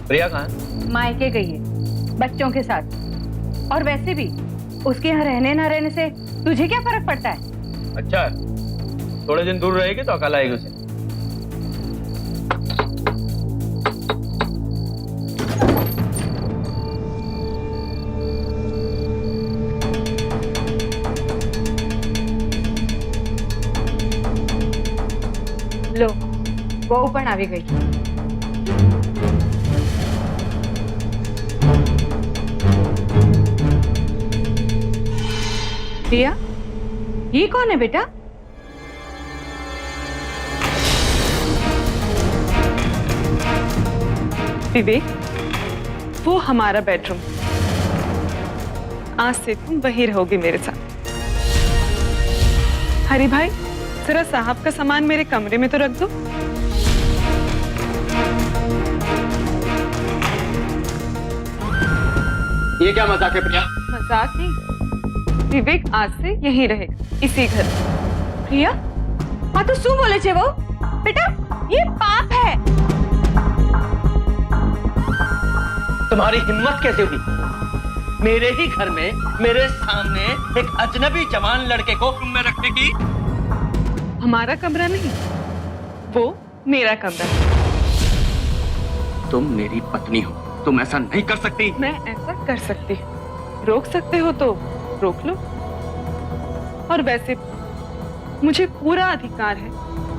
प्रिया कहाँ है? मायके गई है बच्चों के साथ। और वैसे भी उसके यहाँ रहने ना रहने से तुझे क्या फर्क पड़ता है? अच्छा, थोड़े दिन दूर रहेगी तो अकल आएगी उसे। लो, वो पण આવી ગઈ। प्रिया, ये कौन है बेटा? विवेक, वो हमारा बेडरूम। आज से तुम वहीं रहोगे मेरे साथ। हरी भाई, जरा साहब का सामान मेरे कमरे में तो रख दो। ये क्या मजाक है प्रिया? मजाक नहीं, विवेक आज से यहीं रहेगा, इसी घर। प्रिया, हाँ तो શું બોલે છે वो? बेटा, ये पाप है। तुम्हारी हिम्मत कैसे हुई मेरे ही घर में मेरे सामने एक अजनबी जवान लड़के को रूम में रखने की? हमारा कमरा नहीं, वो मेरा कमरा है। तुम मेरी पत्नी हो, तुम ऐसा नहीं कर सकती। मैं ऐसा कर सकती हूँ, रोक सकते हो तो रोक लो। और वैसे मुझे पूरा अधिकार है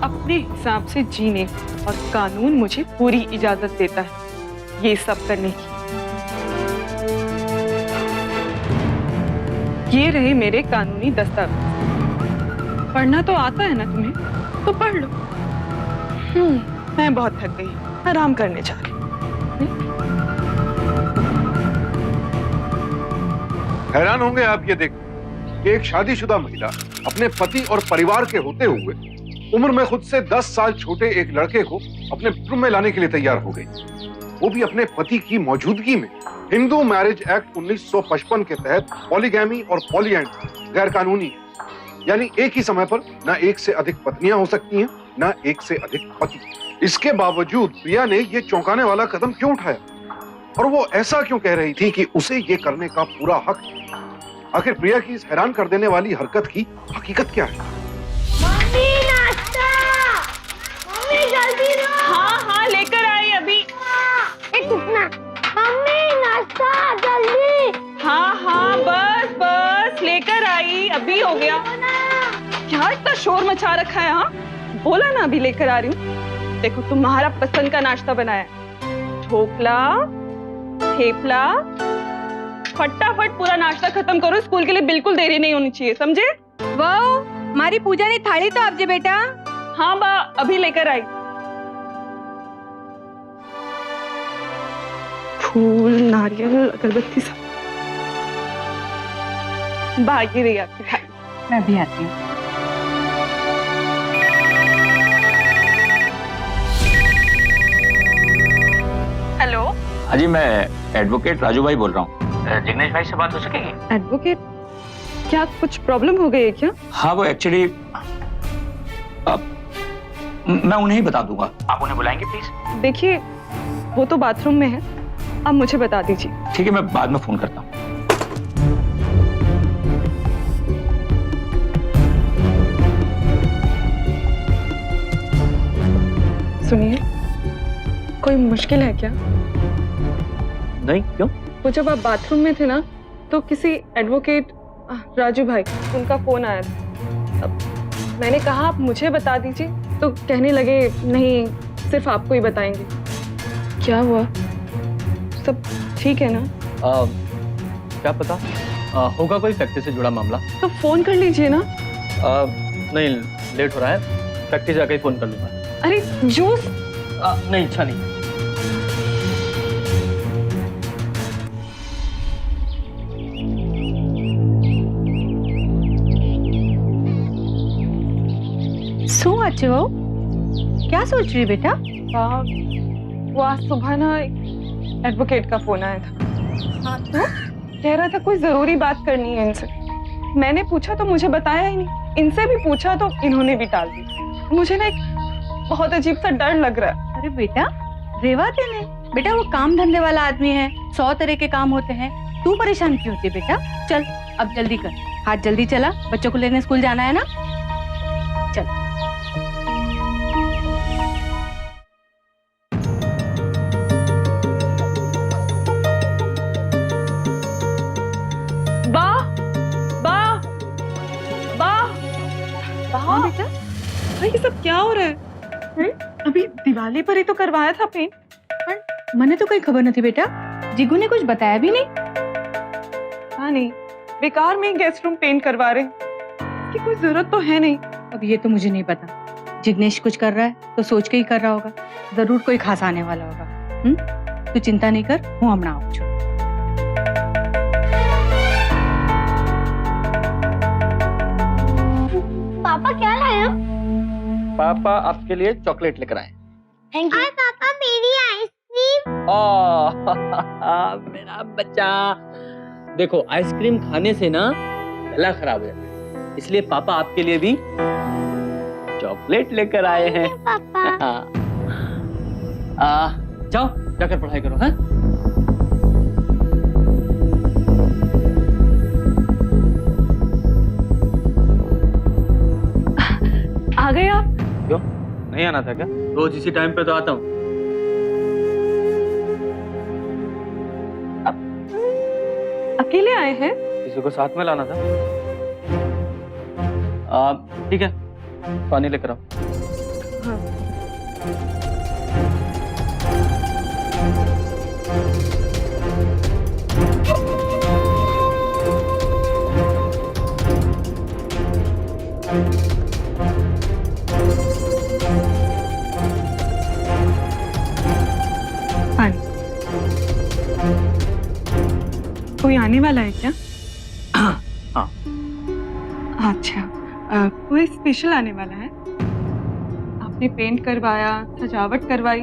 अपने हिसाब से जीने, और कानून मुझे पूरी इजाजत देता है ये सब करने की। ये रहे मेरे कानूनी दस्तावेज। पढ़ना तो आता है ना तुम्हें, तो पढ़ लो। मैं बहुत थक गई, आराम करने जा रही हूँ। हैरान होंगे आप ये देख कि एक शादीशुदा महिला अपने पति और परिवार के होते हुए उम्र में खुद से 10 साल छोटे एक लड़के को अपने बेडरूम में लाने के लिए तैयार हो गई, वो भी अपने पति की मौजूदगी में। हिंदू मैरिज एक्ट 1955 के तहत पॉलीगैमी और पॉलीएंड्री गैर कानूनी है, यानी एक ही समय पर ना एक से अधिक पत्नियां हो सकती हैं, ना एक से अधिक पति। इसके बावजूद प्रिया ने ये चौंकाने वाला कदम क्यों उठाया, और वो ऐसा क्यों कह रही थी कि उसे ये करने का पूरा हक है? आखिर प्रिया की इस हैरान कर देने वाली हरकत की हकीकत क्या है? मम्मी नाश्ता, मम्मी जल्दी दो। हाँ लेकर आई अभी। एक रुकना, मम्मी नाश्ता जल्दी। हाँ बस बस लेकर आई, अभी हो गया। क्या इतना शोर मचा रखा है? हाँ बोला ना अभी लेकर आ रही हूँ। देखो तुम्हारा पसंद का नाश्ता बनाया, ढोकला, थेपला। फटाफट पूरा नाश्ता खत्म करो, स्कूल के लिए बिल्कुल देरी नहीं होनी चाहिए, समझे? वो मारी पूजा ने थाली तो आपजे बेटा। हाँ बा, अभी लेकर आई। फूल, नारियल, अगरबत्ती सब। भागी रही आपकी थाली। मैं भी आती हूँ। हेलो। हाँ जी, मैं एडवोकेट राजू भाई बोल रहा हूँ। जिग्नेश भाई से बात हो सकेगी? एडवोकेट, क्या कुछ प्रॉब्लम हो गई है क्या? हाँ, वो एक्चुअली मैं उन्हें ही बता दूंगा। आप उन्हें बुलाएंगे प्लीज? देखिए वो तो बाथरूम में है, आप मुझे बता दीजिए। ठीक है, मैं बाद में फोन करता हूँ। सुनिए, कोई मुश्किल है क्या? नहीं, क्यों? वो जब आप बाथरूम में थे ना, तो किसी एडवोकेट राजू भाई, उनका फोन आया था। अब मैंने कहा आप मुझे बता दीजिए, तो कहने लगे नहीं सिर्फ आपको ही बताएंगे। क्या हुआ? सब ठीक है ना? क्या पता, होगा कोई फैक्ट्री से जुड़ा मामला। तो फोन कर लीजिए ना। नहीं, लेट हो रहा है, फैक्ट्री जाकर ही फोन कर लूंगा। अरे जूस। नहीं, इच्छा नहीं। सो अच्छे हो, क्या सोच रही है बेटा? वो आज सुबह ना एडवोकेट का फोन आया था। हाँ तो कह रहा था कोई जरूरी बात करनी है इनसे। मैंने पूछा तो मुझे बताया ही नहीं, इनसे भी पूछा तो इन्होंने भी टाल दी। मुझे ना एक बहुत अजीब सा डर लग रहा है। अरे बेटा, रेवा देने बेटा वो काम धंधे वाला आदमी है, 100 तरह के काम होते हैं, तू परेशान क्यों होती है बेटा? चल अब जल्दी कर, हाथ जल्दी चला, बच्चों को लेने स्कूल जाना है ना। चल वाह वाह वाह वाह बेटा, भाई ये सब क्या हो रहा है? अभी दिवाली पर ही तो करवाया था पेंट। मैंने तो कोई खबर नहीं बेटा, जिगू ने कुछ बताया भी नहीं। हाँ नहीं, बेकार में गेस्ट रूम पेंट करवा रहे हैं, इसकी कोई जरूरत तो है नहीं। अब ये तो मुझे नहीं पता, जिग्नेश कुछ कर रहा है तो सोच के ही कर रहा होगा, जरूर कोई खास आने वाला होगा। तू चिंता नहीं कर, हूँ हमना आऊँ छू। पापा क्या लाए हो? पापा आपके लिए चॉकलेट लेकर आए। Thank you. पापा मेरी आइसक्रीम। मेरा बच्चा, देखो आइसक्रीम खाने से ना गला खराब हो जाता है, इसलिए पापा आपके लिए भी चॉकलेट लेकर आए हैं। पापा जाओ जाकर पढ़ाई करो। हैं? आ गए आप? क्यों नहीं आना था क्या? रोज इसी टाइम पे तो आता हूँ। अकेले आए हैं? किसी को साथ में लाना था। ठीक है, पानी लेकर आओ। पानी। कोई आने वाला है क्या? हाँ। अच्छा, कोई स्पेशल आने वाला है? आपने पेंट करवाया, सजावट करवाई,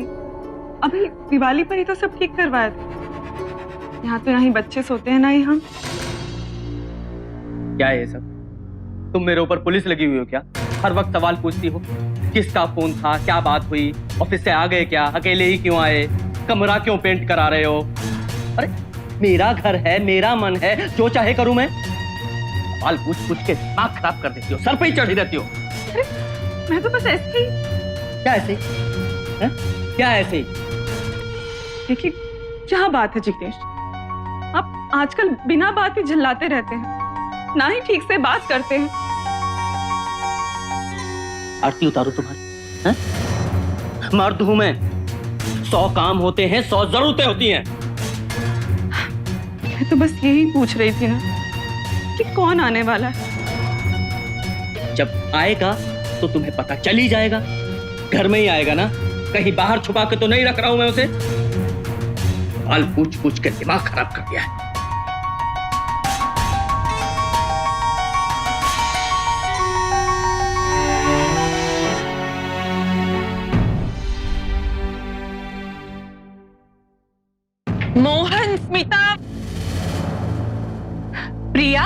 अभी दिवाली पर ही तो सब ठीक करवाया था। यहाँ तो यहाँ बच्चे सोते हैं ना ही हम। क्या है ये सब? तुम मेरे ऊपर पुलिस लगी हुई हो क्या? हर वक्त सवाल पूछती हो, किसका फोन था, क्या बात हुई, ऑफिस से आ गए क्या, अकेले ही क्यों आए, कमरा क्यों पेंट करा रहे हो? अरे मेरा घर है, मेरा मन है, जो चाहे करूं मैं। सवाल पूछ पूछ के दिमाग खराब कर देती हो, सर पे ही चढ़ी रहती हो। मैं तो बस ऐसे ही। क्या ऐसे ही? हैं? क्या ऐसे ही? देखिए क्या बात है जिग्नेश, आप आजकल बिना बात ही झल्लाते रहते हैं, ना ही ठीक से बात करते हैं। आरती उतारो तुम्हारी। हैं? मर्द हूं मैं, 100 काम होते हैं, 100 जरूरतें होती हैं। मैं तो बस यही पूछ रही थी ना कि कौन आने वाला है। जब आएगा तो तुम्हें पता चल ही जाएगा। घर में ही आएगा ना, कहीं बाहर छुपा के तो नहीं रख रहा हूं मैं उसे। सवाल पूछ पूछ के दिमाग खराब कर दिया है। मोहन, स्मिता, प्रिया,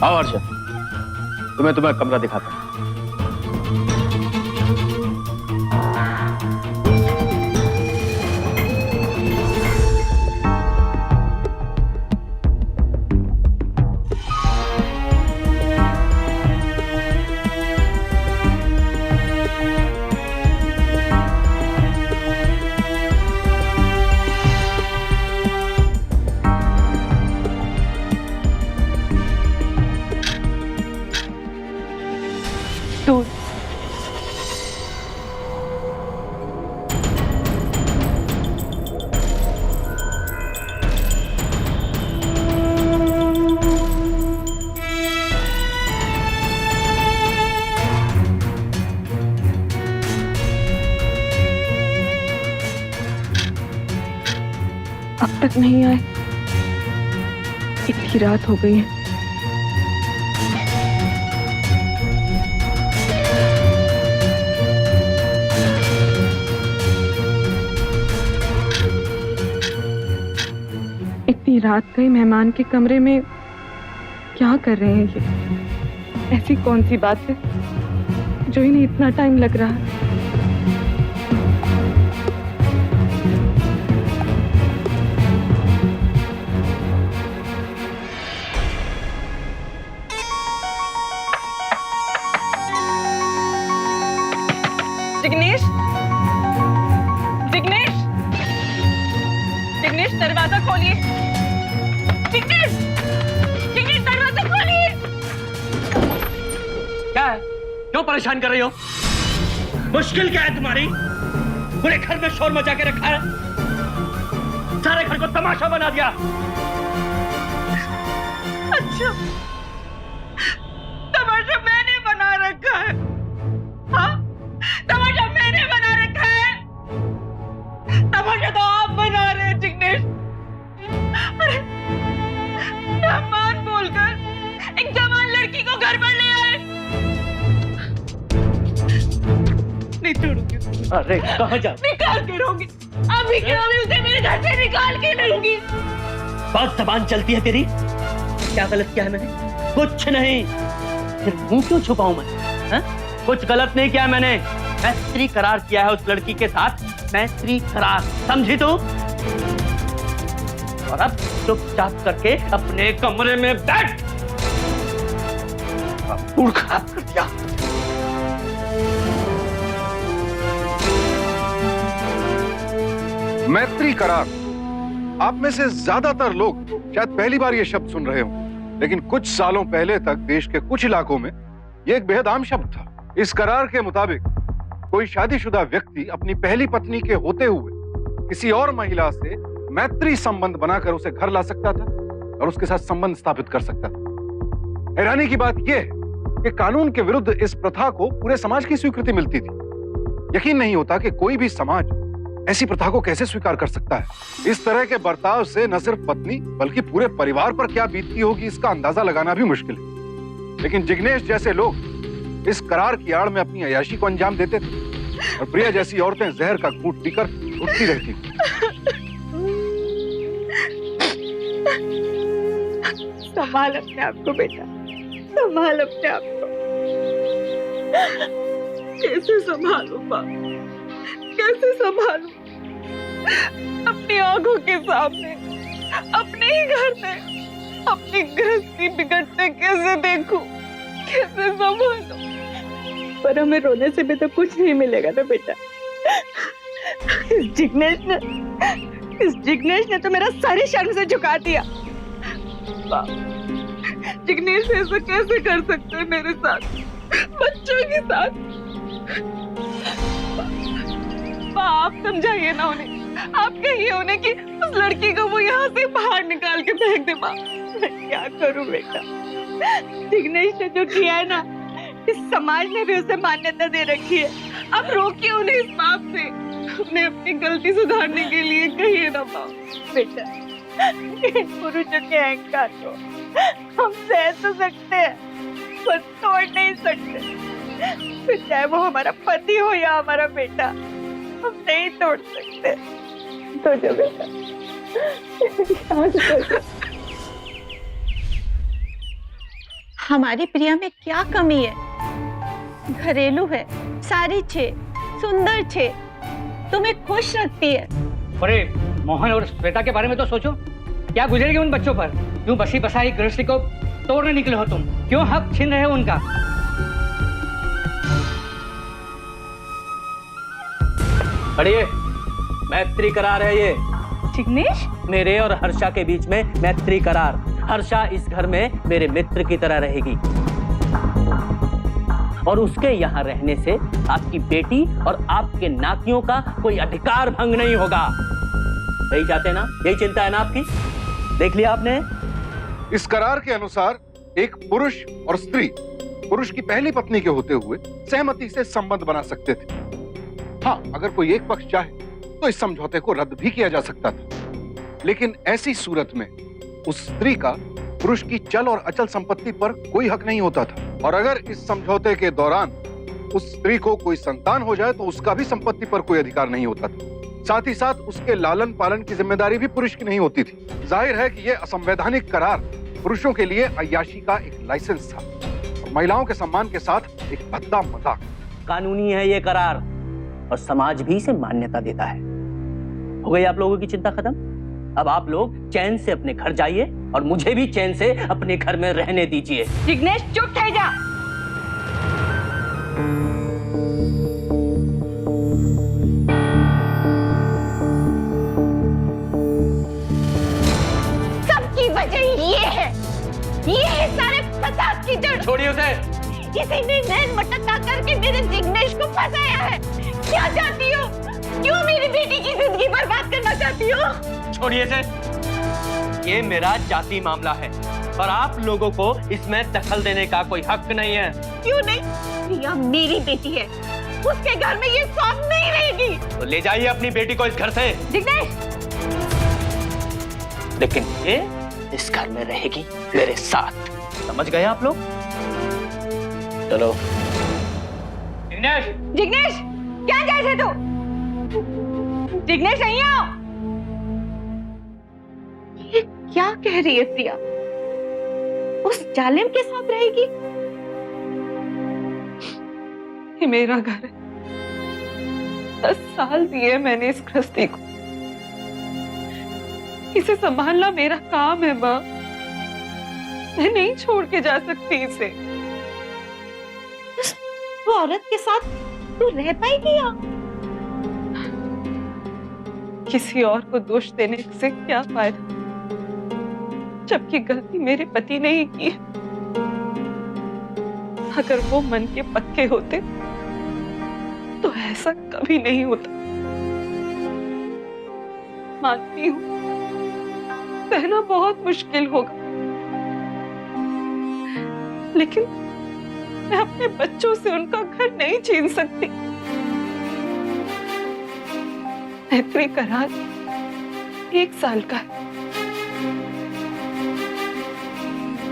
आओ हर्षा, तुम्हें कमरा दिखाता हूं। दूध। अब तक नहीं आए, इतनी रात हो गई है। इतनी रात गई, मेहमान के कमरे में क्या कर रहे हैं ये? ऐसी कौन सी बात है जो इन्हें इतना टाइम लग रहा है? जिग्नेश, जिग्नेश, जिग्नेश दरवाजा खोलिए। जिग्नेश, जिग्नेश दरवाजा खोलिए। क्या है? क्यों परेशान कर रही हो? मुश्किल क्या है तुम्हारी? पूरे घर में शोर मचा के रखा है, सारे घर को तमाशा बना दिया। अच्छा, तमाशा मैंने बना रखा है? हाँ, तमाशा मैंने बना रखा है? तमाशा तो आप बना रहे हैं जिग्नेश। अरे, मेहमान बोलकर एक जवान लड़की को घर पर ले आए। नहीं छोड़ूंगी। अरे कहाँ जा? निकाल के रहूंगी। अभी के अभी उसे मेरे घर से निकाल के रहूंगी। बहुत जबान चलती है तेरी। क्या गलत किया है मैंने? कुछ नहीं। फिर मुंह क्यों छुपाऊं मैं? हा? कुछ गलत नहीं किया मैंने। मैत्री करार किया है उस लड़की के साथ, मैत्री करार, समझी तू? और अब चुपचाप करके अपने कमरे में बैठ। मूड खराब कर दिया। मैत्री करार। आप में से ज्यादातर लोग शायद पहली बार ये शब्द सुन रहे हो, लेकिन कुछ सालों पहले तक देश के कुछ इलाकों में ये एक बेहद आम शब्द था। इस करार के मुताबिक कोई शादीशुदा व्यक्ति अपनी पहली पत्नी के होते हुए किसी और महिला से मैत्री संबंध बनाकर उसे घर ला सकता था और उसके साथ संबंध स्थापित कर सकता था। हैरानी की बात यह है कि कानून के विरुद्ध इस प्रथा को पूरे समाज की स्वीकृति मिलती थी। यकीन नहीं होता कि कोई भी समाज ऐसी प्रथा को कैसे स्वीकार कर सकता है। इस तरह के बर्ताव से न सिर्फ पत्नी बल्कि पूरे परिवार पर क्या बीतती होगी इसका अंदाजा लगाना भी मुश्किल है। लेकिन जिग्नेश जैसे लोग इस करार की आड़ में अपनी अय्याशी को अंजाम देते थे और प्रिया जैसी औरतें जहर का घूंट पीकर उठती रहती थी। संभाल अपने आप को बेटा, संभाल अपने आप को। कैसे संभालूं बाप, कैसे संभालूं? अपनी आंखों के सामने, अपने ही घर में अपनी गृहस्थी बिगड़ते कैसे देखूं, कैसे संभालूं? पर हमें रोने से भी तो कुछ नहीं मिलेगा ना बेटा। इस जिग्नेश ने तो मेरा सर ही शर्म से झुका दिया। जिग्नेश ऐसा कैसे कर सकते हैं मेरे साथ, बच्चों के साथ? आप समझाइए ना उन्हें, आप कहिए उन्हें कि उस लड़की को वो यहाँ से बाहर निकाल के फेंक दे। मैं क्या करूं बेटा? जिग्नेश ने जो किया है ना, इस समाज ने भी उसे मान्यता दे रखी है। आप रोकिए उन्हें इस बात से, उन्हें अपनी गलती सुधारने के लिए कहिए ना बाप। बेटा, पुरुषों के अहंकार को हम सह तो सकते हैं पर तोड़ नहीं सकते। फिर चाहे वो हमारा पति हो या हमारा बेटा, हम नहीं तोड़ सकते। तो जो बेटा, हमारी प्रिया में क्या कमी है? घरेलू है, सारी छे, सुंदर छे, तुम्हें खुश रखती है। अरे मोहन और श्वेता के बारे में तो सोचो, क्या गुजरेगी उन बच्चों पर? क्यों बसी बसाई गृहस्थी को तोड़ने निकले हो तुम? क्यों हक छीन रहे हो उनका? पढ़िए, मैत्री करार है ये। जिग्नेश, मेरे और हर्षा के बीच में मैत्री करार। हर्षा इस घर में मेरे मित्र की तरह रहेगी और उसके यहाँ रहने से आपकी बेटी और आपके नातियों का कोई अधिकार भंग नहीं होगा। यही चाहते ना? यही चिंता है ना आपकी? देख लिया आपने? इस करार के अनुसार एक पुरुष और स्त्री पुरुष की पहली पत्नी के होते हुए सहमति से संबंध बना सकते थे। हाँ, अगर कोई एक पक्ष चाहे तो इस समझौते को रद्द भी किया जा सकता था। लेकिन ऐसी सूरत में उस स्त्री का पुरुष की चल और अचल संपत्ति पर कोई हक नहीं होता था। और अगर इस समझौते के दौरान उस स्त्री को कोई संतान हो जाए तो उसका भी संपत्ति पर कोई अधिकार नहीं होता था। साथ ही साथ उसके लालन पालन की जिम्मेदारी भी पुरुष की नहीं होती थी। जाहिर है कि यह असंवैधानिक करार पुरुषों के लिए अय्याशी का एक लाइसेंस था। महिलाओं के सम्मान के साथ एक भद्दा मजाक। कानूनी है ये करार और समाज भी इसे मान्यता देता है। हो गई आप लोगों की चिंता खत्म? अब आप लोग चैन से अपने घर जाइए और मुझे भी चैन से अपने घर में रहने दीजिए। जिग्नेश चुप थे जा। सबकी वजह ये है सारे फसाद की जड़। छोड़िए उसे। किसी ने नैन मटक्का करके मेरे जिग्नेश को फंसाया है। क्या चाहती हो? क्यों मेरी बेटी की जिंदगी बर्बाद करना चाहती हो? छोड़िए इसे। ये मेरा जाति मामला है और आप लोगों को इसमें दखल देने का कोई हक नहीं है। क्यों नहीं? प्रिया मेरी बेटी है, उसके घर में ये शौक नहीं रहेगी। तो ले जाइए अपनी बेटी को इस घर से। जिग्नेश, लेकिन ये इस घर में रहेगी मेरे साथ। समझ गए आप लोग? चलो। जिग्नेश, जिग्नेश क्या जैसे तू? जिग्नेश नहीं आओ। ये क्या कह रही है प्रिया? उस जालिम के साथ रहेगी? ये मेरा घर है। 10 साल दिए मैंने इस गृहस्थी को। इसे संभालना मेरा काम है माँ। मैं नहीं छोड़ के जा सकती इसे। वो औरत के साथ तू रह पाएगी या? किसी और को दोष देने से क्या फायदा, जबकि गलती मेरे पति ने ही की। अगर वो मन के पक्के होते तो ऐसा कभी नहीं होता। मानती हूँ सहना बहुत मुश्किल होगा, लेकिन मैं अपने बच्चों से उनका घर नहीं छीन सकती। मैत्री करार 1 साल का है,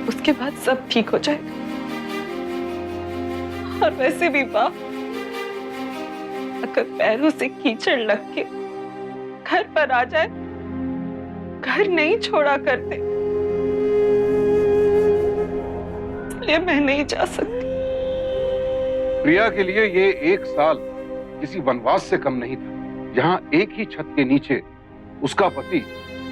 उसके बाद सब ठीक हो जाएगा। और वैसे भी बाप, अगर पैरों से कीचड़ लग के घर पर आ जाए, घर नहीं छोड़ा करते, इसलिए मैं नहीं जा सकती। प्रिया के लिए ये 1 साल किसी वनवास से कम नहीं था, जहां एक ही छत के नीचे उसका पति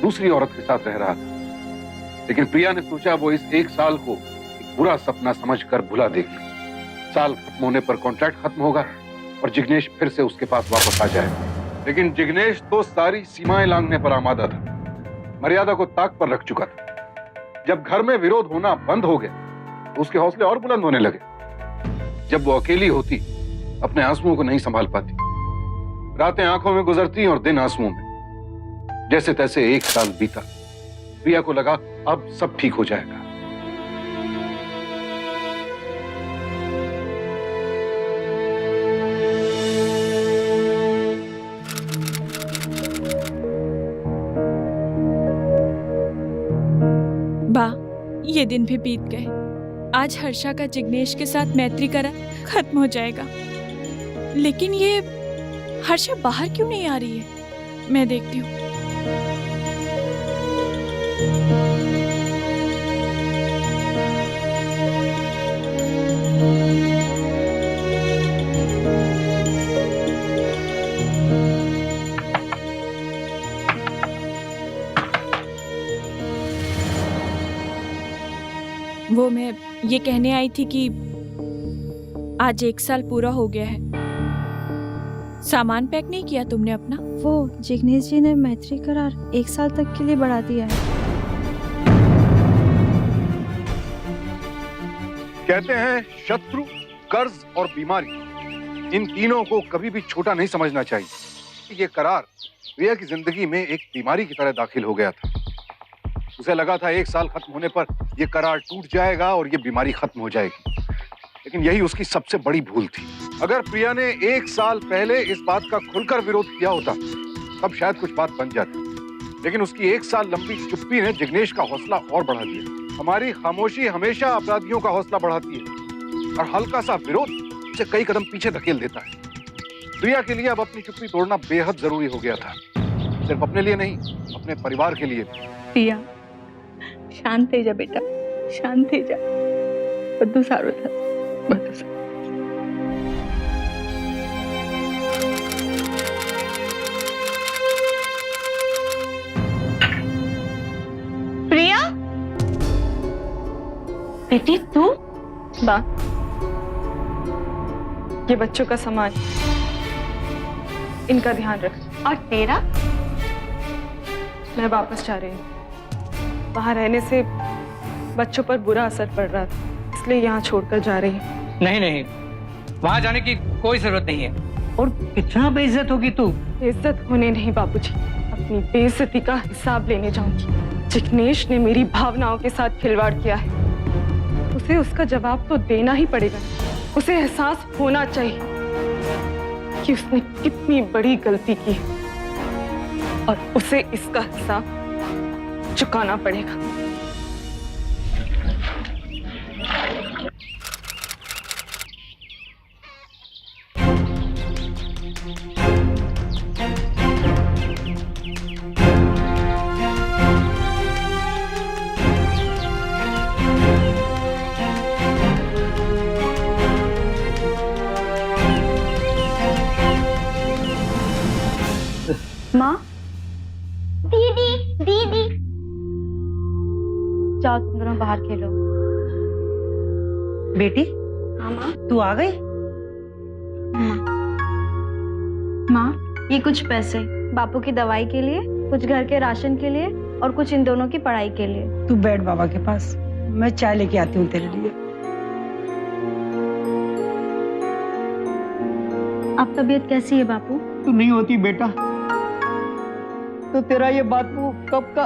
दूसरी औरत के साथ रह रहा था। लेकिन प्रिया ने सोचा वो इस 1 साल को एक बुरा सपना समझकर भुला देगी। साल खत्म होने पर कॉन्ट्रैक्ट खत्म होगा और जिग्नेश फिर से उसके पास वापस आ जाएगा। लेकिन जिग्नेश तो सारी सीमाएं लांघने पर आमादा था, मर्यादा को ताक पर रख चुका था। जब घर में विरोध होना बंद हो गया तो उसके हौसले और बुलंद होने लगे। जब वो अकेली होती, अपने आंसुओं को नहीं संभाल पाती, रातें आंखों में गुजरती और दिन आंसुओं में। जैसे तैसे 1 साल बीता। प्रिया को लगा अब सब ठीक हो जाएगा। बा, ये दिन भी बीत गए। आज हर्षा का जिग्नेश के साथ मैत्री करा खत्म हो जाएगा। लेकिन ये हर्षा बाहर क्यों नहीं आ रही है? मैं देखती हूँ। वो मैं ये कहने आई थी कि आज 1 साल पूरा हो गया है। सामान पैक नहीं किया तुमने अपना? वो जिग्नेश जी ने मैत्री करार 1 साल तक के लिए बढ़ा दिया है। कहते हैं शत्रु, कर्ज और बीमारी, इन तीनों को कभी भी छोटा नहीं समझना चाहिए। ये करार प्रिया की जिंदगी में एक बीमारी की तरह दाखिल हो गया था। उसे लगा था 1 साल खत्म होने पर यह करार टूट जाएगा और ये बीमारी खत्म हो जाएगी, लेकिन यही उसकी सबसे बड़ी भूल थी। अगर प्रिया ने 1 साल पहले इस बात का खुलकर विरोध किया होता तब शायद कुछ बात बन जाती, लेकिन उसकी 1 साल लंबी चुप्पी ने जिग्नेश का हौसला और बढ़ा दिया। हमारी खामोशी हमेशा अपराधियों का हौसला बढ़ाती है और हल्का सा विरोध उसे कई कदम पीछे धकेल देता है। प्रिया के लिए अब अपनी चुप्पी तोड़ना बेहद जरूरी हो गया था, सिर्फ अपने लिए नहीं, अपने परिवार के लिए भी। प्रिया, शांत થઈ જા બેટા, શાંત થઈ જા, બધું સારું થશે। प्रिया, बेटी तू? बा, ये बच्चों का सामान, इनका ध्यान रख। और तेरा? मैं वापस जा रही हूँ। वहां रहने से बच्चों पर बुरा असर पड़ रहा था, इसलिए यहाँ छोड़कर जा रही हूँ। नहीं नहीं, वहां जाने की कोई जरूरत नहीं है। और कितना बेइज्जत होगी तू। बेइज्जत होने नहीं बाबूजी, अपनी बेइज्जती का हिसाब लेने जाऊंगी। जिग्नेश ने मेरी भावनाओं के साथ खिलवाड़ किया है, उसे उसका जवाब तो देना ही पड़ेगा। उसे एहसास होना चाहिए कि उसने कितनी बड़ी गलती की है और उसे इसका हिसाब चुकाना पड़ेगा। माँ, दीदी, दीदी। जाओ तुम दोनों बाहर खेलो। बेटी, हाँ माँ। तू आ गई? माँ, ये कुछ पैसे बापू की दवाई के लिए, कुछ घर के राशन के लिए और कुछ इन दोनों की पढ़ाई के लिए। तू बैठ बाबा के पास, मैं चाय लेके आती हूँ तेरे लिए। अब तबीयत कैसी है बापू? तू नहीं होती बेटा तो तेरा ये बात वो कब का।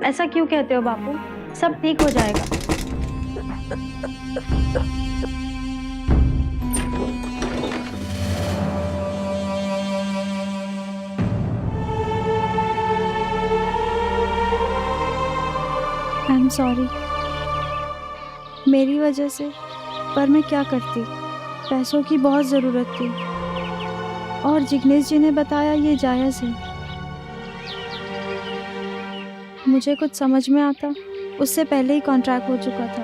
ऐसा क्यों कहते हो बापू? सब ठीक हो जाएगा। आई एम सॉरी, मेरी वजह से। पर मैं क्या करती, पैसों की बहुत ज़रूरत थी और जिग्नेश जी ने बताया ये जायज़ है। मुझे कुछ समझ में आता उससे पहले ही कॉन्ट्रैक्ट हो चुका था।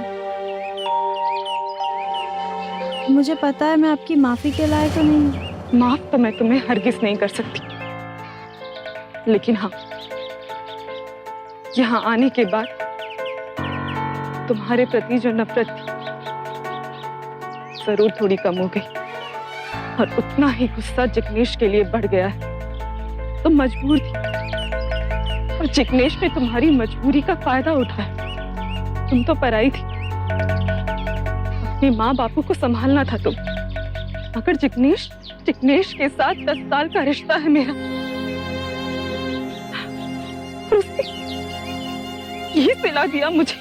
मुझे पता है मैं आपकी माफ़ी के लायक तो नहीं। माफ तो मैं तुम्हें हरगिज नहीं कर सकती, लेकिन हाँ, यहाँ आने के बाद तुम्हारे प्रति जो नफरत थी जरूर थोड़ी कम हो गई, और उतना ही गुस्सा जिग्नेश के लिए बढ़ गया है। तुम मजबूर थी और जिग्नेश ने तुम्हारी मजबूरी का फायदा उठाया। तुम तो पराई थी, अपने माँ बापू को संभालना था तुम, मगर जिग्नेश के साथ 10 साल का रिश्ता है मेरा, और उसने यही सिला दिया मुझे।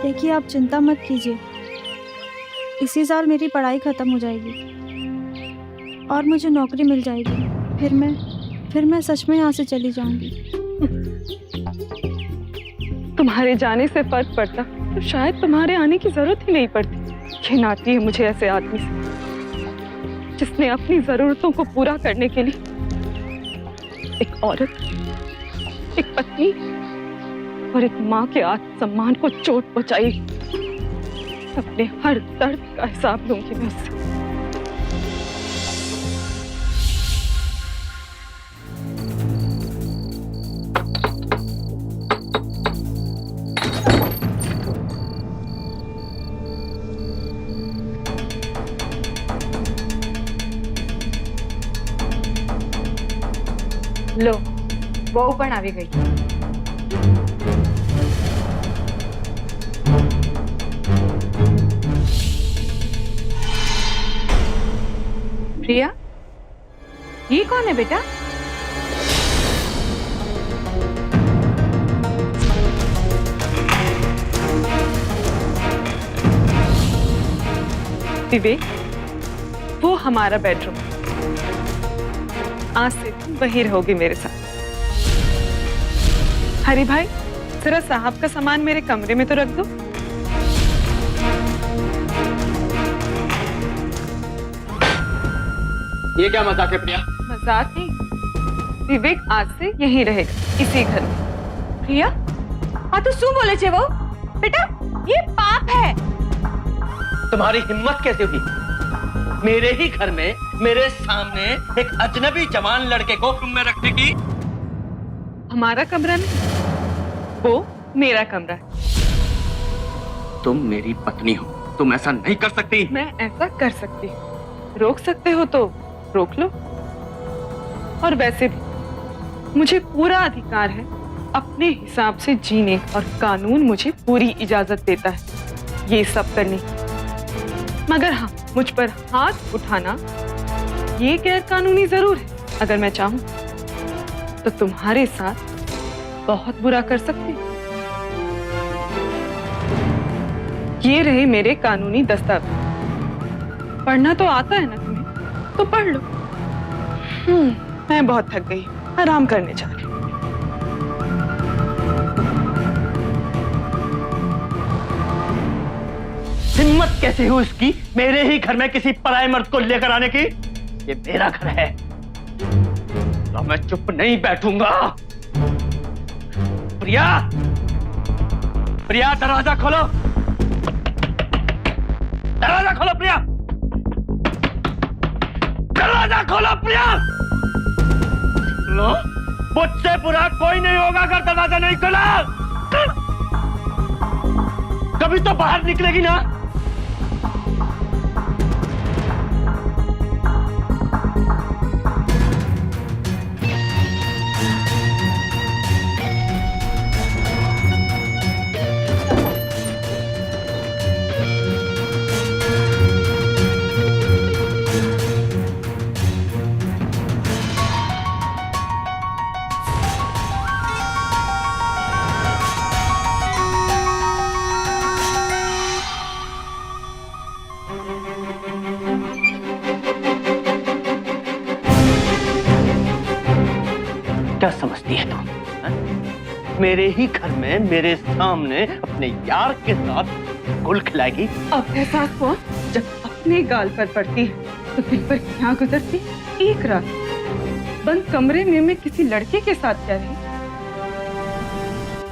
देखिए, आप चिंता मत कीजिए, इसी साल मेरी पढ़ाई खत्म हो जाएगी और मुझे नौकरी मिल जाएगी। फिर मैं सच में यहाँ से चली जाऊंगी। तुम्हारे जाने से फर्क पड़ता तो शायद तुम्हारे आने की जरूरत ही नहीं पड़ती। घिन आती है मुझे ऐसे आदमी से, जिसने अपनी जरूरतों को पूरा करने के लिए एक औरत, एक पत्नी और एक माँ के आत्मसम्मान को चोट पहुंचाई। अपने हर दर्द का हिसाब लूंगी मैं उससे। लो, બહુ પણ આવી ગઈ। प्रिया, ये कौन है बेटा? विवेक, वो हमारा बेडरूम, आज से तुम वहीं रहोगे मेरे साथ। हरी भाई, जरा साहब का सामान मेरे कमरे में तो रख दो। ये क्या मजाक है प्रिया? मजाक नहीं, विवेक आज से यहीं रहेगा, इसी घर में। प्रिया, आ तो શું બોલે છે वो? बेटा ये पाप है। तुम्हारी हिम्मत कैसे हुई मेरे ही घर में मेरे सामने एक अजनबी जवान लड़के को रूम में रखने की? हमारा कमरा नहीं, वो मेरा कमरा है। तुम मेरी पत्नी हो, तुम ऐसा नहीं कर सकती। मैं ऐसा कर सकती हूँ, रोक सकते हो तो रोक लो। और वैसे भी मुझे पूरा अधिकार है अपने हिसाब से जीने, और कानून मुझे पूरी इजाजत देता है ये सब करने की। मगर हाँ, मुझ पर हाथ उठाना ये गैर कानूनी जरूर है। अगर मैं चाहूं तो तुम्हारे साथ बहुत बुरा कर सकती हूँ। ये रहे मेरे कानूनी दस्तावेज। पढ़ना तो आता है ना तुम्हें, तो पढ़ लो। मैं बहुत थक गई, आराम करने जा रही हूँ। हिम्मत कैसे हुई उसकी मेरे ही घर में किसी पराये मर्द को लेकर आने की? ये मेरा घर है, तो मैं चुप नहीं बैठूंगा। प्रिया, प्रिया दरवाजा खोलो, दरवाजा खोलो प्रिया, दरवाजा खोलो प्रिया। लो, मुझसे बुरा कोई नहीं होगा अगर दरवाजा नहीं खोला। कभी तो बाहर निकलेगी ना। क्या समझती है तुम? मेरे ही घर में मेरे सामने अपने यार के साथ गुल खिलाएगी? अब एहसास हुआ जब अपने गाल पर पड़ती है तो दिल पर क्या गुजरती। एक रात बंद कमरे में मैं किसी लड़के के साथ क्या रही,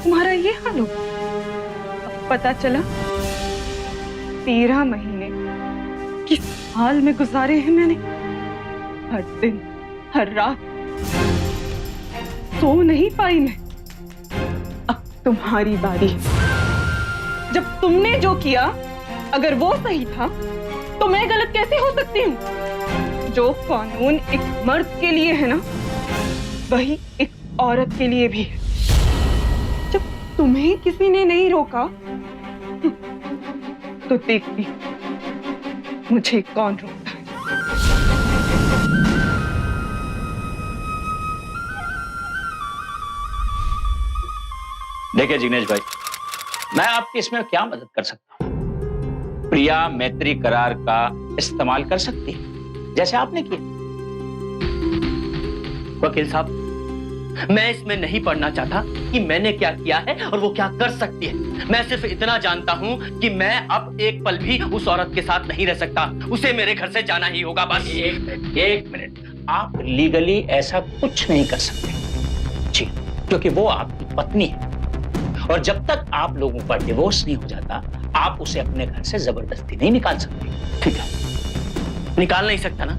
तुम्हारा ये हाल हो। अब पता चला 13 महीने किस हाल में गुजारे हैं मैंने। हर दिन हर रात सो नहीं पाई मैं। अब तुम्हारी बारी है। जब तुमने जो किया अगर वो सही था तो मैं गलत कैसे हो सकती हूँ? जो कानून एक मर्द के लिए है ना, वही एक औरत के लिए भी है। जब तुम्हें किसी ने नहीं रोका तो देखती मुझे कौन रोकता है। देखिए जिग्नेश भाई, मैं आपकी इसमें क्या मदद कर सकता हूं? प्रिया मैत्री करार का इस्तेमाल कर सकती है जैसे आपने किया। वकील साहब, मैं इसमें नहीं पढ़ना चाहता कि मैंने क्या किया है और वो क्या कर सकती है। मैं सिर्फ इतना जानता हूं कि मैं अब एक पल भी उस औरत के साथ नहीं रह सकता। उसे मेरे घर से जाना ही होगा। बस एक मिनट, आप लीगली ऐसा कुछ नहीं कर सकते जी, क्योंकि वो आपकी पत्नी है और जब तक आप लोगों का डिवोर्स नहीं हो जाता आप उसे अपने घर से जबरदस्ती नहीं निकाल सकते। ठीक है, निकाल नहीं सकता ना,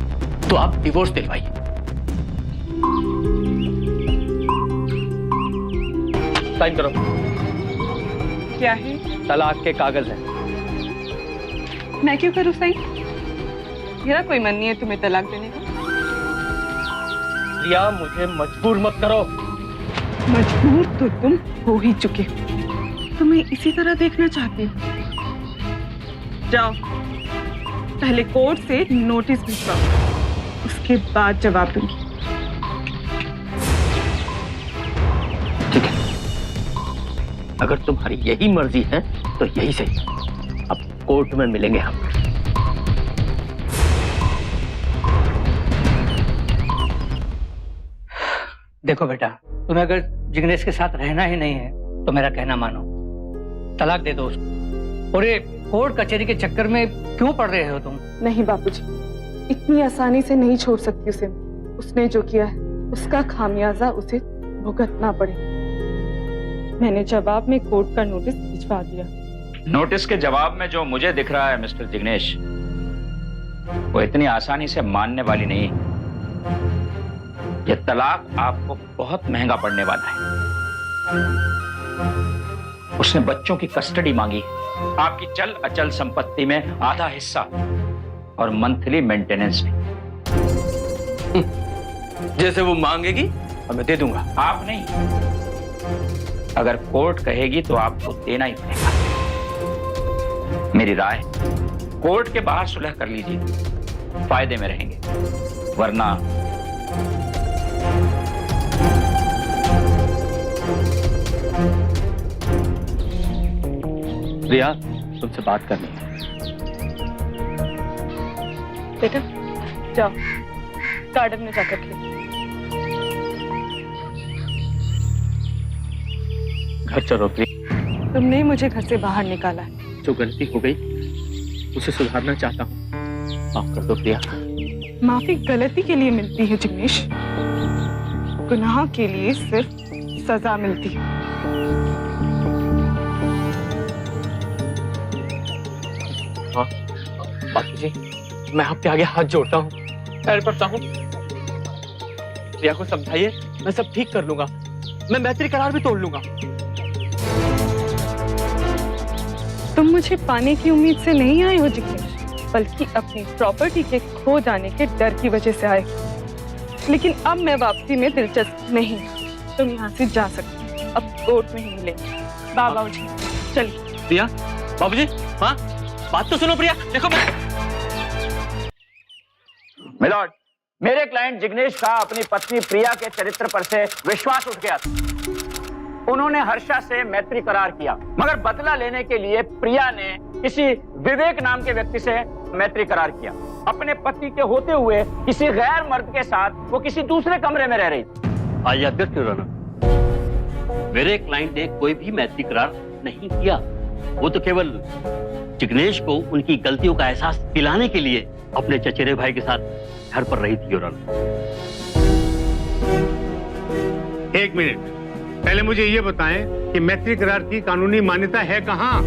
तो आप डिवोर्स दिलवाइए। साइन करो। क्या है? तलाक के कागज हैं। मैं क्यों करूं साइन? मेरा कोई मन नहीं है तुम्हें तलाक देने का। प्रिया, मुझे मजबूर मत करो। मजबूर तो तुम हो ही चुके हो। तुम्हें इसी तरह देखना चाहती हूँ। जाओ, पहले कोर्ट से नोटिस भिजवाओ, उसके बाद जवाब दूंगी। ठीक है, अगर तुम्हारी यही मर्जी है तो यही सही। अब कोर्ट में मिलेंगे हम। देखो बेटा, तुम्हें अगर जिग्नेश के साथ रहना ही नहीं है तो मेरा कहना मानो, तलाक दे दो उसको। और ये कोर्ट कचहरी के चक्कर में क्यों पड़ रहे हो तुम? नहीं बापूजी, इतनी आसानी से नहीं छोड़ सकती उसे। उसने जो किया है उसका खामियाजा उसे भुगतना पड़े। मैंने जवाब में कोर्ट का नोटिस भिजवा दिया। नोटिस के जवाब में जो मुझे दिख रहा है मिस्टर जिग्नेश, वो इतनी आसानी से मानने वाली नहीं है। ये तलाक आपको बहुत महंगा पड़ने वाला है। उसने बच्चों की कस्टडी मांगी, आपकी चल अचल संपत्ति में आधा हिस्सा और मंथली मेंटेनेंस भी। जैसे वो मांगेगी और मैं दे दूंगा। आप नहीं, अगर कोर्ट कहेगी तो आपको देना ही पड़ेगा। मेरी राय, कोर्ट के बाहर सुलह कर लीजिए, फायदे में रहेंगे, वरना प्रिया, तुमसे बात करनी है। बेटा जाओ गार्डन में जाकर खेलो। घर चलो प्रिया। तुमने ही मुझे घर से बाहर निकाला है। जो गलती हो गई उसे सुधारना चाहता हूँ, माफ कर दो प्रिया। माफी गलती के लिए मिलती है जिग्नेश, गुनाह के लिए सिर्फ सजा मिलती है। हाँ बापू जी, मैं आपके आगे हाथ जोड़ता हूँ, पैर पड़ता हूँ। प्रिया को समझाइए, मैं सब ठीक कर लूंगा। मैं मैत्री करार भी तोड़ लूंगा। तुम मुझे पाने की उम्मीद से नहीं आए हो जिग्नेश, बल्कि अपनी प्रॉपर्टी के खो जाने के डर की वजह से आए। लेकिन अब मैं वापसी में दिलचस्प नहीं, तुम यहाँ से जा सकते हो, अब कोर्ट में ही मिलेंगे। बाबा जी चलिए। प्रिया, बाबूजी, हाँ बात तो सुनो प्रिया। देखो मिलॉर्ड, मेरे क्लाइंट जिग्नेश का अपनी पत्नी प्रिया के चरित्र पर से विश्वास उठ गया था। उन्होंने हर्षा से मैत्री करार किया, मगर बदला लेने के लिए प्रिया ने किसी विवेक नाम के व्यक्ति से मैत्री करार किया। अपने पति के होते हुए किसी गैर मर्द के साथ वो किसी दूसरे कमरे में रह रही थी। आज अध्यक्ष राणा, मेरे क्लाइंट ने कोई भी मैत्री करार नहीं किया। वो तो केवल जिग्नेश को उनकी गलतियों का एहसास दिलाने के लिए अपने चचेरे भाई के साथ घर पर रही थी। एक मिनट, पहले मुझे ये बताएं कि मैत्री करार की कानूनी मान्यता है कहां?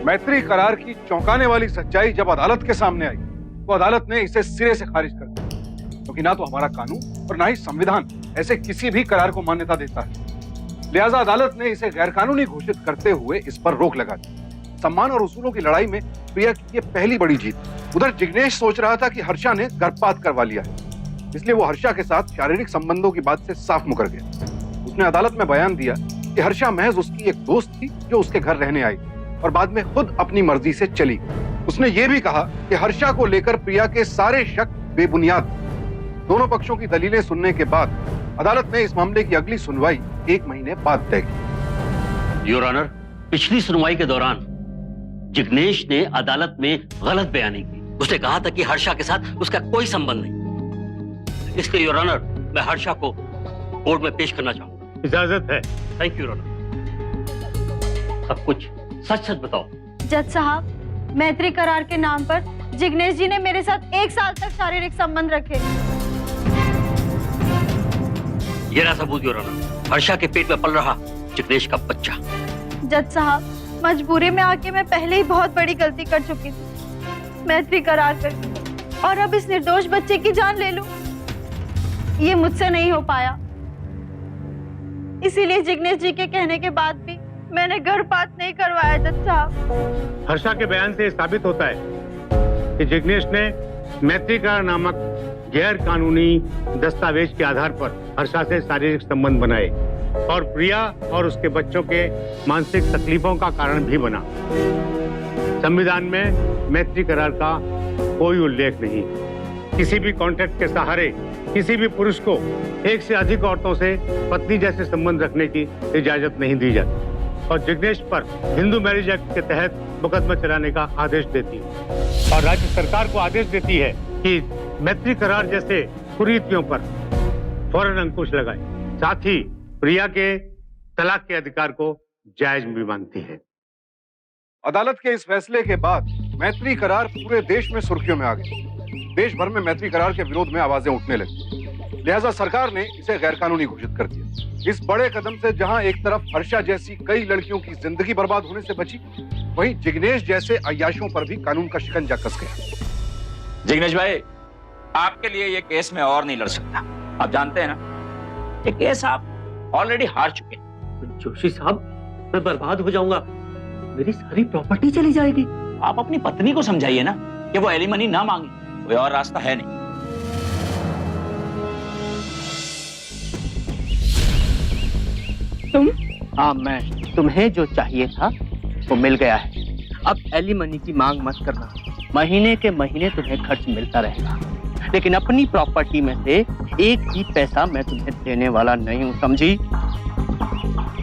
मैत्री करार की चौंकाने वाली सच्चाई जब अदालत के सामने आई तो अदालत ने इसे सिरे से खारिज कर दिया, क्योंकि ना तो हमारा कानून और ना ही संविधान ऐसे किसी भी करार को मान्यता देता है। लिहाजा अदालत ने इसे गैरकानूनी घोषित करते हुए इस पर रोक लगा दी। सम्मान और उसूलों की लड़ाई में प्रिया की ये पहली बड़ी जीत। उधर जिग्नेश सोच रहा था कि हर्षा ने गर्भपात करवा लिया है, इसलिए वो हर्षा के साथ शारीरिक संबंधों की बात से साफ मुकर गया। उसने अदालत में बयान दिया कि हर्षा महज उसकी एक दोस्त थी जो उसके घर रहने आई और बाद में खुद अपनी मर्जी से चली। उसने ये भी कहा कि हर्षा को लेकर प्रिया के सारे शक बेबुनियाद। दोनों पक्षों की दलीलें सुनने के बाद अदालत ने इस मामले की अगली सुनवाई 1 महीने बाद तय की। योर ऑनर, पिछली सुनवाई के दौरान जिग्नेश ने अदालत में गलत बयानी की। उसने कहा था कि हर्षा के साथ उसका कोई संबंध नहीं। इसलिए योर ऑनर, मैं हर्षा को कोर्ट में पेश करना चाहूंगा। इजाजत है। Thank you your honour. अब कुछ सच सच बताओ। जज साहब, मैत्री करार के नाम पर जिग्नेश जी ने मेरे साथ 1 साल तक शारीरिक संबंध रखे। ये रहा सबूत योर ऑनर, हर्षा के पेट में पल रहा जिग्नेश का बच्चा। जज साहब, मजबूरी में आके मैं पहले ही बहुत बड़ी गलती कर चुकी थी, मैत्री करार करके, और अब इस निर्दोष बच्चे की जान ले लूं, ये मुझसे नहीं हो पाया। इसीलिए जिग्नेश जी के कहने के बाद भी मैंने गर्भपात नहीं करवाया। जज साहब, हर्षा के बयान से साबित होता है कि जिग्नेश ने मैत्री करार नामक गैर कानूनी दस्तावेज के आधार पर हर्षा से शारीरिक संबंध बनाए और प्रिया और उसके बच्चों के मानसिक तकलीफों का कारण भी बना। संविधान में मैत्री करार का कोई उल्लेख नहीं। किसी भी कॉन्ट्रैक्ट के सहारे किसी भी पुरुष को एक से अधिक औरतों से पत्नी जैसे संबंध रखने की इजाजत नहीं दी जाती और जिग्नेश पर हिंदू मैरिज एक्ट के तहत मुकदमा चलाने का आदेश देती है और राज्य सरकार को आदेश देती है कि मैत्री करार जैसे कुरीतियों पर फौरन अंकुश लगाए। साथ ही प्रिया के तलाक के अधिकार को जायज भी मानती है। अदालत के इस फैसले के बाद मैत्री करार पूरे देश में सुर्खियों में आ गया। देश भर में मैत्री करार के विरोध में आवाजें उठने लगी। लिहाजा सरकार ने इसे गैरकानूनी घोषित कर दिया। इस बड़े कदम से जहां एक तरफ हर्षा जैसी कई लड़कियों की जिंदगी बर्बाद होने से बची, वहीं जिग्नेश जैसे अय्याशों पर भी कानून का शिकंजा कस गया। जिग्नेश भाई, आपके लिए ये केस मैं और नहीं लड़ सकता। आप जानते हैं ना, ये केस आप ऑलरेडी हार चुके हैं। जोशी साहब, मैं बर्बाद हो जाऊंगा, मेरी सारी प्रॉपर्टी चली जाएगी। आप अपनी पत्नी को समझाइए ना कि वो एलिमनी ना मांगे, कोई और रास्ता है नहीं। तुम? हाँ, मैं। तुम्हें जो चाहिए था वो मिल गया है। अब एलिमनी की मांग मत करना। महीने के महीने तुम्हें खर्च मिलता रहेगा, लेकिन अपनी प्रॉपर्टी में से एक भी पैसा मैं तुम्हें देने वाला नहीं हूँ, समझी?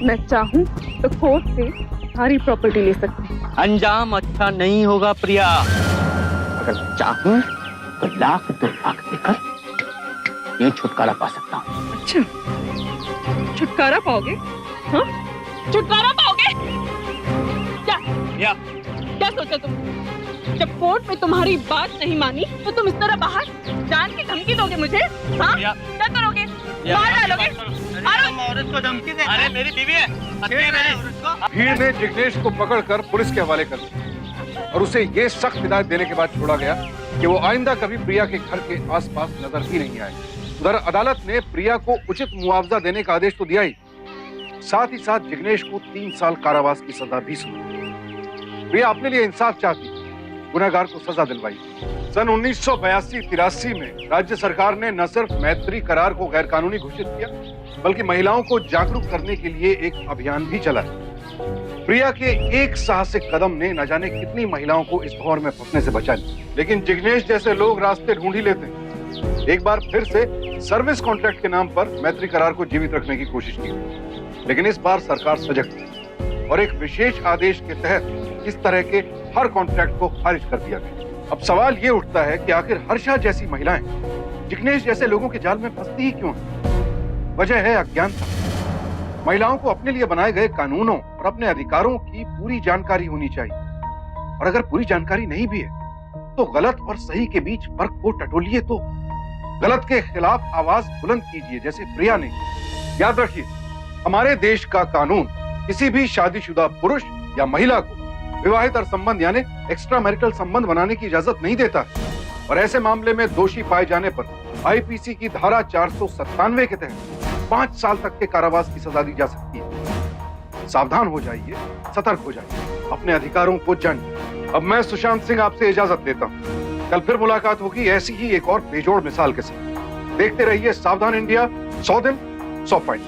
मैं चाहूँ तो कोर्ट से सारी प्रॉपर्टी ले सकती हूँ। अंजाम अच्छा नहीं होगा प्रिया। अगर मैं चाहूँ तो लाख 2 लाख देकर ये छुटकारा पा सकता हूँ। अच्छा, छुटकारा पाओगे? हाँ, छुटकारा पाओगे? क्या सोचा तुम? जब कोर्ट में तुम्हारी बात नहीं मानी तो तुम इस तरह बाहर जान की धमकी दोगे मुझे? हाँ, क्या करोगे? मार डालोगे? औरत को धमकी दे? अरे मेरी बीवी है। भीड़ ने जिग्नेश को पकड़कर पुलिस के हवाले कर दिया और उसे ये सख्त हिदायत देने के बाद छोड़ा गया कि वो आइंदा कभी प्रिया के घर के आसपास नजर ही नहीं आए। उधर अदालत ने प्रिया को उचित मुआवजा देने का आदेश तो दिया ही, साथ ही साथ जिग्नेश को 3 साल कारावास की सजा भी सुनाई। प्रिया अपने लिए इंसाफ चाहती, गुनहगार को सजा दिलवाई। सन 1982-83 में राज्य सरकार ने न सिर्फ मैत्री करार को गैरकानूनी घोषित किया, बल्कि महिलाओं को जागरूक करने के लिए एक अभियान भी चलाया। प्रिया के एक साहसिक कदम ने न जाने कितनी महिलाओं को इस भौर में फंसने से बचा लिया। लेकिन जिग्नेश जैसे लोग रास्ते ढूंढ ही लेते हैं। एक बार फिर से सर्विस कॉन्ट्रैक्ट के नाम पर मैत्री करार को जीवित रखने की कोशिश की, लेकिन इस बार सरकार सजग थी और एक विशेष आदेश के तहत इस तरह के हर कॉन्ट्रैक्ट को खारिज कर दिया गया। अब सवाल ये उठता है कि आखिर हर्षा जैसी महिलाएं जिग्नेश जैसे लोगों के जाल में फंसती ही क्यों हैं? वजह है अज्ञानता। महिलाओं को अपने लिए बनाए गए कानूनों और अपने अधिकारों की पूरी जानकारी होनी चाहिए, और अगर पूरी जानकारी नहीं भी है तो गलत और सही के बीच फर्क को टटोलिए, तो गलत के खिलाफ आवाज बुलंद कीजिए, जैसे प्रिया ने। याद रखिए, हमारे देश का कानून किसी भी शादीशुदा पुरुष या महिला को विवाहितर संबंध यानी एक्स्ट्रा मैरिटल संबंध बनाने की इजाजत नहीं देता है, और ऐसे मामले में दोषी पाए जाने पर आईपीसी की धारा 497 के तहत 5 साल तक के कारावास की सजा दी जा सकती है। सावधान हो जाइए, सतर्क हो जाइए, अपने अधिकारों को जानिए। अब मैं सुशांत सिंह आपसे इजाजत लेता हूँ। कल फिर मुलाकात होगी ऐसी ही एक और बेजोड़ मिसाल के साथ। देखते रहिए सावधान इंडिया, 100 दिन 100 पॉइंट।